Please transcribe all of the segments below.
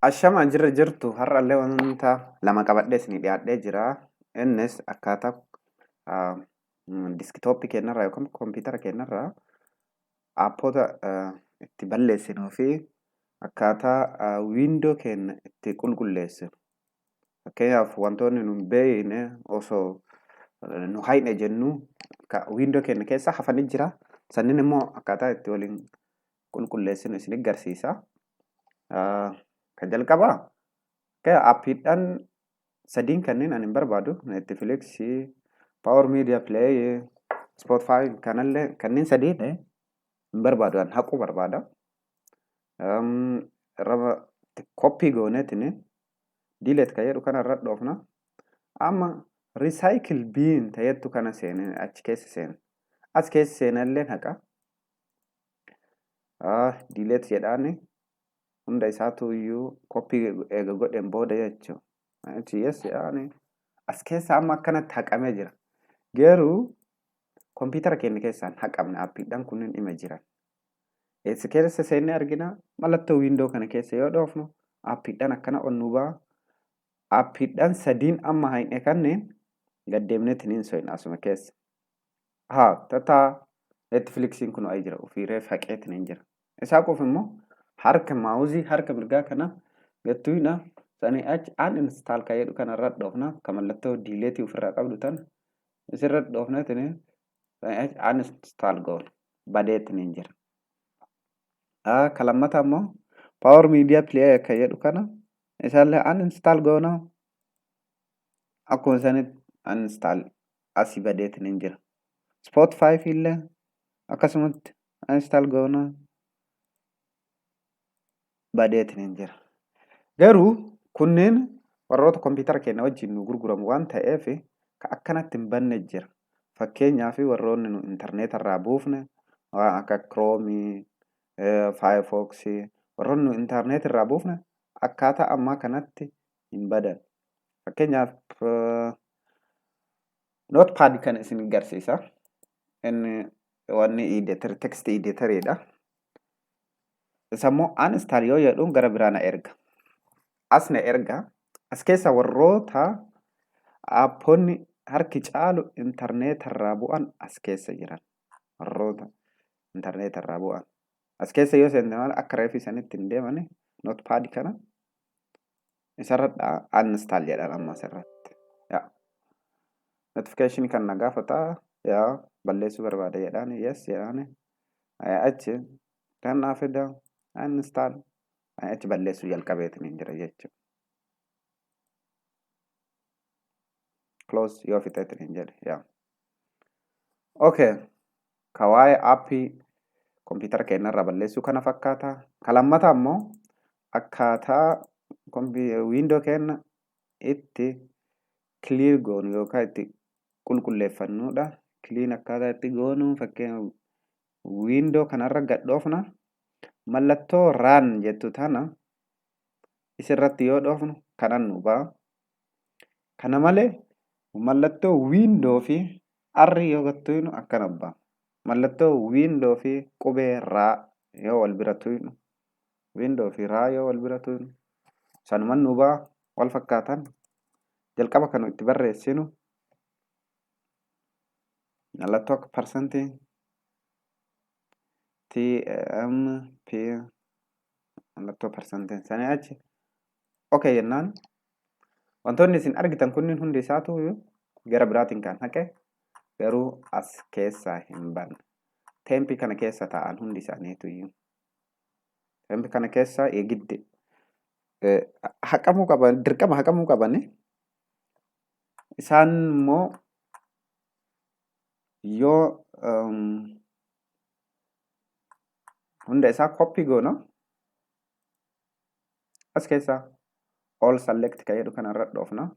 Ashama jirtu har'allee wanta lama qabadhee isinii dhiyaadhee jira. Innis akkaataa diskitooppii keenyarraa yookaan kompiitara keenyarraa aappoota itti balleessinuu fi akkaataa wiindoo keenya itti qulqulleessinu. Fakkeenyaaf wantoonni nu hin beekne osoo nu hayne jennu wiindoo keenya keessa hafanii jira. Sanniin immoo akkaataa itti waliin qulqulleessinu isin agarsiisa. Kan jalqabaa aappiidhaan sadiin kanneen ani hin barbaadu Netflix, Power Media Play, Spotify kanallee kanneen sadiin hin barbaadu an haquu barbaada. Koppii gooneetiin diileet kan jedhu kanarra dhoofna. Amma recycle bin ta'ettu kana seene achi keessa seena. As keessa seenallee haqa. Diileet jedhaani. Hunda isaatu iyyuu koppii eega godheen booda jechuudha. Yes jedhaani as keessa amma akkanatti haqamee jira. Garuu kompiitara keenya keessaan haqamne aappiidhaan kunniin dhima jiran. Eessa keessa seennee argina mallattoo wiindoo kana keessa yoo dhoofnu aappiidhaan akkana onnuu ba'a. Aappiidhaan sadiin amma hayne kanneen gaddeemneetiin hin so'in asuma keessa. Tataa Netflixiin kun waa'ee jira ofiiree faqeetiin hin jira. Isaa qofa immoo harka maawuzii harka mirgaa kana gattuudha sanii achi uninstall kan jedhu kanarra dhoofna kan mallattoo diileetii ofirraa qabdu tan isirra dhoofneetiin sanii achi uninstall goona badeetiin hin jira. Kan lammataa immoo Power Media Player kan jedhu kana isaallee uninstall goona akkuma sanitti uninstall asii badeetiin hin jira. Spotify illee akkasumatti uninstall goona. Badeetiin hin jira. Garuu kunneen warroota kompiitara keenya wajjin nu gurguramu waan ta'eef kan akkanatti hin banne jira. Fakkeenyaaf warroonni nu intarneetarraa buufne waan akka Chrome, Firefox warroonni nu intarneetirraa buufne akkaataa ammaa kanatti hin badan. Fakkeenyaaf Notepad kan isin agarsiisa. Inni wanni text editoridha. Sammoo uninstall yoo jedhuun gara biraa na erga. As na erga. As keessa warroota aappoonni harki caalu intarneetarraa bu'an as keessa jiran. Warroota intarneetarraa bu'an. As keessa yoo seente maal akka reefii sanitti hin deemani Notepad kana isarra uninstall jedhan amma asirratti. Notification kan na gaafata balleessuu barbaada jedhaan yes jedhaan achi kan naa fida. Uninstall achi balleessuu jalqabeetiin hin jira jechuudha. Close yoo fixeetiin hin jedhe Okay. Ka waa'ee aappii kompiitara keenyarraa balleessuu kana fakkaata. Ka lammataa immoo akkaataa wiindoo keenya itti clear goonu yookaan itti qulqulleeffannuudha. Clean akkaataa itti goonu fakkeenya wiindoo kanarra gadhoofna. Mallattoo run jettu tana isirratti yoo dhoofnu kanan nu ba'a. Kana malee mallattoo wiindoo fi arri yoo gattuinu akkana ba'a. Mallattoo wiindoo fi qubee raa yoo wal bira tuynu wiindoo fi raa yoo wal bira tuynu sanuman nu ba'a wal fakkaatan jalqaba kan itti barreessinu mallattoo akka parsantii TMP mallattoo parsantiin sanii achi jennaan wantoonni isin argitan kunniin hundi isaatu gara biraatiin kan haqe garuu as keessaa hin banne. Teempii kana keessa taa'an hundi isaaniitu iyyuu. Teempii kana keessa eegidde haqamuu qaban dirqama haqamuu qaban isaan immoo yoo hunda isaa koppii goona as keessa all select kan jedhu kanarra dhoofna.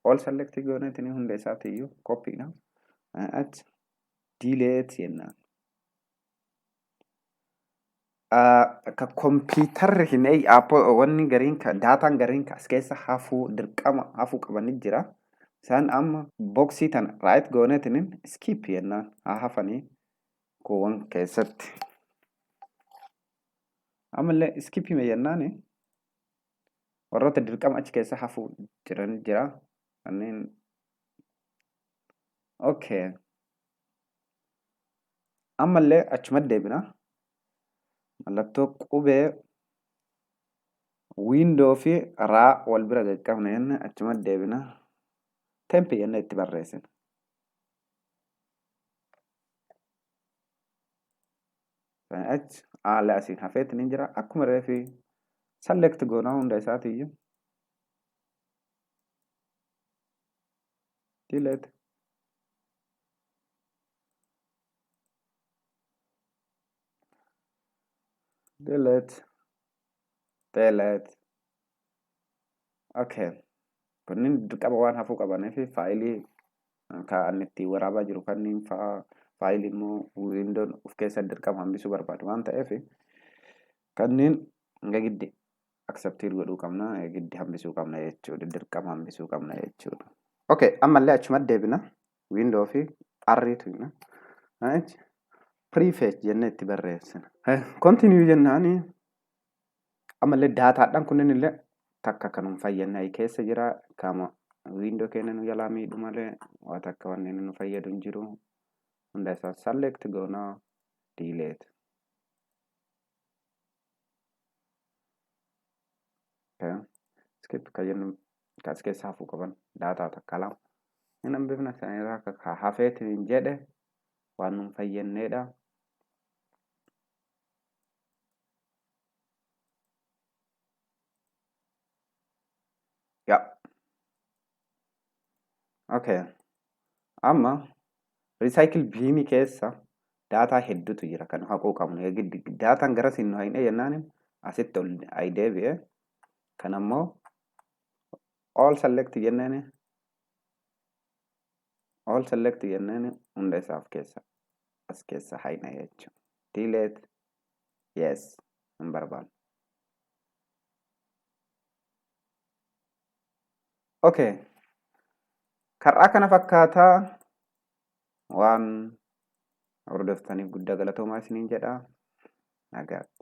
All select gooneetiin hunda isaati iyyuu koppiidha. Achi delete jennaan. Ka kompiitarri hin wanni gariin daataan gariin as keessa dirqama hafuu qabanii jira. Isaan amma boksii tana right gooneetiin skip jennaan haa hafanii kuuwwan keessatti. Ammallee iskipii jennaan warroota dirqama achi keessa hafuu jiran jira. Kanneen okay. Ammallee achuma deebina. Mallattoo qubee wiindoo fi raa wal bira qaqqabna jenne achuma deebina. Tempi jennee itti barreessina. Achi haala asiin hafeetti ni jira. Akkuma reefi select goonaa hunda isaatiiyyuu. Delete. Delete. Okay. Kunniin dirqama waan hafuu qabaniif faayilii kan itti waraabaa jiru kanneen fa'aa faayilii immoo wiindoon of keessa dirqama hambisuu barbaadu waan ta'eef kanneen hanga giddi accepted godhuu qabna giddi hambisuu qabna jechuudha. Dirqama hambisuu qabna jechuudha. Okay, ammallee achuma deebina wiindoo fi arriitu prefetch jennee itti barreessina. Continue jennaani ammallee daataadhaan kunneen illee takka kanum fayyannaa keessa jira kama wiindoo keenya nu jalaa miidhu malee waan akka wanneen nu fayyadu hin jiru. Hunda isaa select goonaa delete. Skip kajennu kas keessa hafuu qaban daataa takka lama. Inni hambifna sanirraa akka hafeetiin jedhe waan nu fayyannedha. Okay. Amma recycle bin keessa daataa hedduutu jira kan haquu qabnu. Daataan gara siin nu hayne jennaan asitti ol ay deebi'e. Kan ammoo all select jennaan hunda isaaf keessa as keessa hayna jechuudha. Delete. Yes. Hin barbaadu. Okay. Karaa kana fakkaataa waan hordoftaniif guddaa galatoomaa isiniin jedha. Nagaatti.